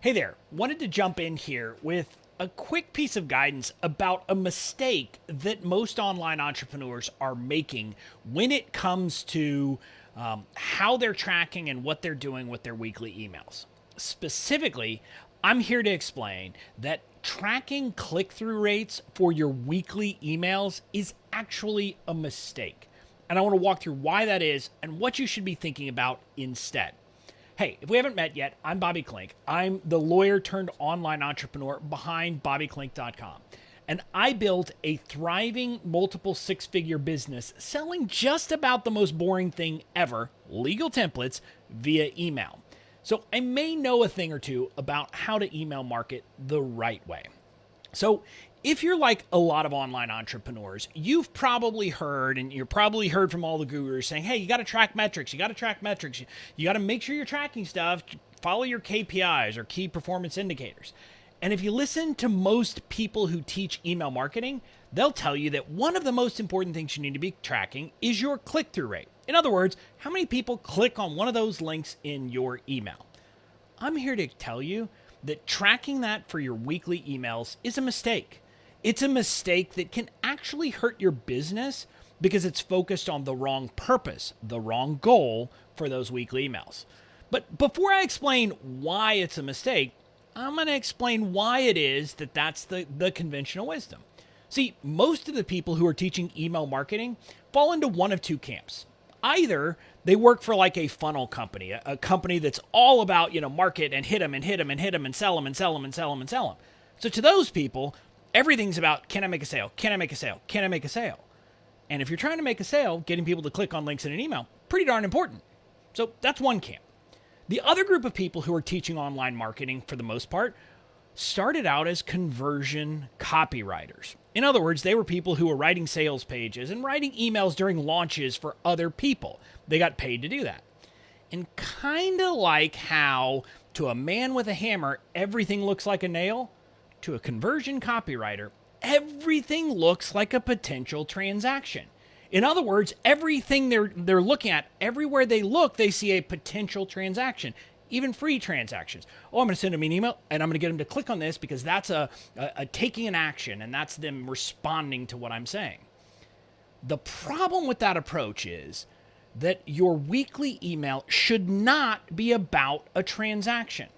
Hey there, wanted to jump in here with a quick piece of guidance about a mistake that most online entrepreneurs are making when it comes to how they're tracking and what they're doing with their weekly emails. Specifically, I'm here to explain that tracking click-through rates for your weekly emails is actually a mistake. And I want to walk through why that is and what you should be thinking about instead. Hey, if we haven't met yet, I'm Bobby Klink. I'm the lawyer turned online entrepreneur behind BobbyKlink.com. And I built a thriving multiple six-figure business selling just about the most boring thing ever, legal templates, via email. So I may know a thing or two about how to email market the right way. So if you're like a lot of online entrepreneurs, you've probably heard, and you're probably heard from all the gurus saying, hey, you got to track metrics. You got to track metrics. You got to make sure you're tracking stuff. Follow your KPIs or key performance indicators. And if you listen to most people who teach email marketing, they'll tell you that one of the most important things you need to be tracking is your click-through rate. In other words, how many people click on one of those links in your email. I'm here to tell you that tracking that for your weekly emails is a mistake. It's a mistake that can actually hurt your business because it's focused on the wrong purpose, the wrong goal for those weekly emails. But before I explain why it's a mistake, I'm going to explain why it is that that's the conventional wisdom. See, most of the people who are teaching email marketing fall into one of two camps. Either they work for like a funnel company, a company that's all about, market and hit them and hit them and hit them and sell them and sell them and sell them and sell them. So to those people, everything's about, can I make a sale? Can I make a sale? Can I make a sale? And if you're trying to make a sale, getting people to click on links in an email, pretty darn important. So that's one camp. The other group of people who are teaching online marketing, for the most part, started out as conversion copywriters. In other words, they were people who were writing sales pages and writing emails during launches for other people. They got paid to do that. And kind of like how to a man with a hammer, everything looks like a nail, to a conversion copywriter, everything looks like a potential transaction. In other words, everything they're looking at, everywhere they look, they see a potential transaction, even free transactions. Oh, I'm going to send them an email and I'm going to get them to click on this because that's a taking an action and that's them responding to what I'm saying. The problem with that approach is that your weekly email should not be about a transaction.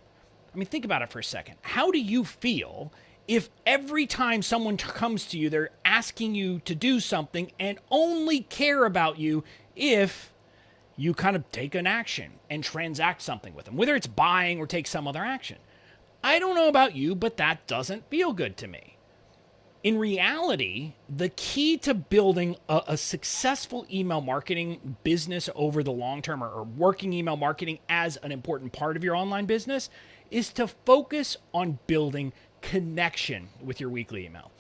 I mean, think about it for a second. How do you feel if every time someone comes to you, they're asking you to do something and only care about you if you kind of take an action and transact something with them, whether it's buying or take some other action? I don't know about you, but that doesn't feel good to me. In reality, the key to building a successful email marketing business over the long term, or working email marketing as an important part of your online business, is to focus on building connection with your weekly email.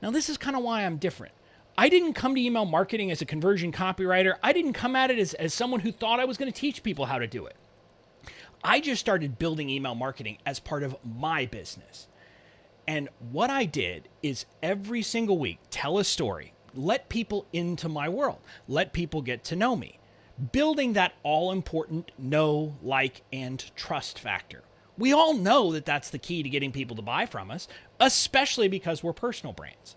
Now, this is kind of why I'm different. I didn't come to email marketing as a conversion copywriter. I didn't come at it as someone who thought I was going to teach people how to do it. I just started building email marketing as part of my business. And what I did is every single week, tell a story, let people into my world, let people get to know me, building that all-important know, like, and trust factor. We all know that that's the key to getting people to buy from us, especially because we're personal brands.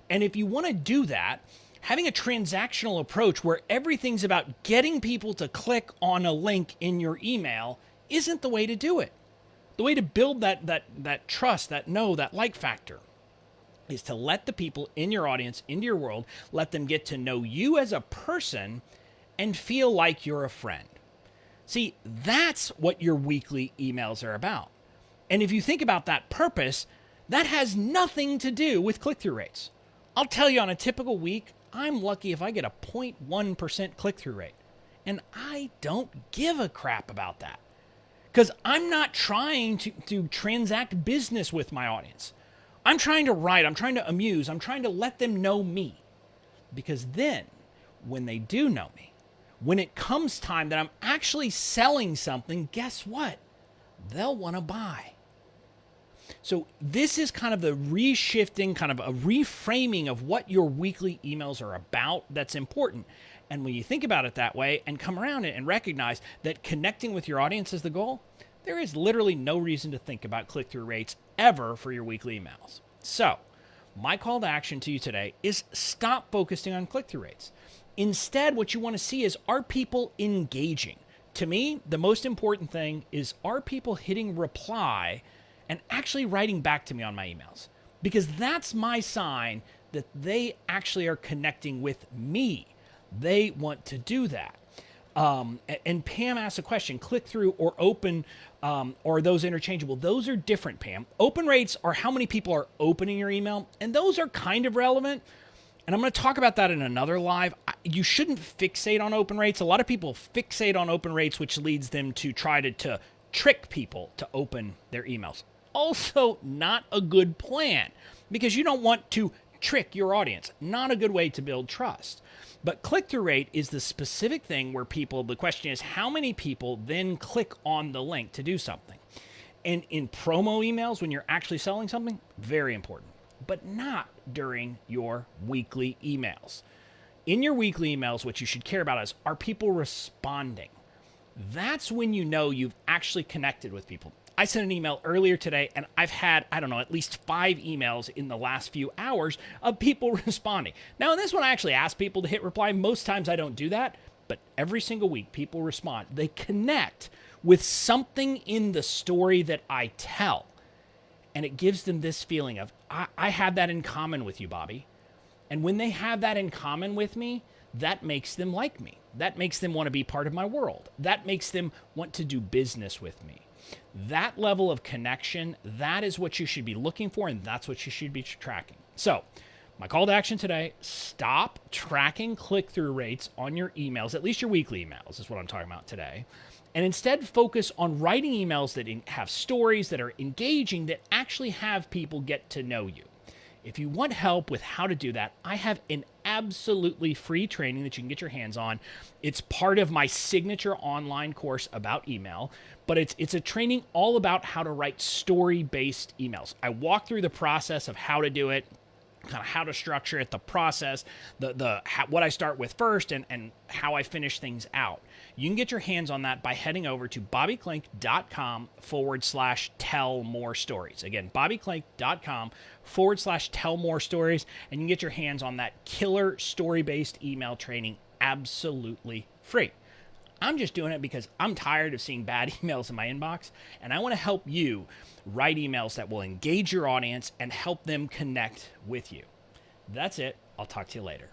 And if you want to do that, having a transactional approach where everything's about getting people to click on a link in your email isn't the way to do it. The way to build that trust, that know, that like factor is to let the people in your audience, into your world, let them get to know you as a person and feel like you're a friend. See, that's what your weekly emails are about. And if you think about that purpose, that has nothing to do with click-through rates. I'll tell you, on a typical week, I'm lucky if I get a 0.1% click-through rate. And I don't give a crap about that. Because I'm not trying to transact business with my audience. I'm trying to write, I'm trying to amuse, I'm trying to let them know me. Because then, when they do know me, when it comes time that I'm actually selling something, guess what? They'll want to buy. So this is kind of the reshifting, kind of a reframing of what your weekly emails are about that's important. And when you think about it that way and come around it and recognize that connecting with your audience is the goal, there is literally no reason to think about click-through rates ever for your weekly emails. So, my call to action to you today is stop focusing on click-through rates. Instead, what you want to see is, are people engaging? To me, the most important thing is, are people hitting reply and actually writing back to me on my emails? Because that's my sign that they actually are connecting with me. They want to do that. And Pam asked a question, click-through or open, or are those interchangeable? Those are different, Pam. Open rates are how many people are opening your email, and those are kind of relevant. And I'm going to talk about that in another live. You shouldn't fixate on open rates. A lot of people fixate on open rates, which leads them to try to trick people to open their emails. Also, not a good plan, because you don't want to trick your audience. Not a good way to build trust. But click-through rate is the specific thing where the question is, how many people then click on the link to do something? And in promo emails, when you're actually selling something, very important, but not during your weekly emails. In your weekly emails, what you should care about is, are people responding? That's when you know you've actually connected with people. I sent an email earlier today, and I've had, at least 5 emails in the last few hours of people responding. Now, in this one, I actually ask people to hit reply. Most times I don't do that, but every single week, people respond. They connect with something in the story that I tell, and it gives them this feeling of, I have that in common with you, Bobby. And when they have that in common with me, that makes them like me. That makes them want to be part of my world. That makes them want to do business with me. That level of connection, that is what you should be looking for, and that's what you should be tracking. So, my call to action today, stop tracking click-through rates on your emails, at least your weekly emails is what I'm talking about today, and instead focus on writing emails that have stories that are engaging, that actually have people get to know you. If you want help with how to do that, I have an absolutely free training that you can get your hands on. It's part of my signature online course about email, but it's a training all about how to write story-based emails. I walk through the process of how to do it, kind of how to structure it, the process, what I start with first, and how I finish things out. You can get your hands on that by heading over to bobbyklink.com/tell more stories. Again, bobbyklink.com/tell more stories, and you can get your hands on that killer story-based email training absolutely free. I'm just doing it because I'm tired of seeing bad emails in my inbox, and I want to help you write emails that will engage your audience and help them connect with you. That's it. I'll talk to you later.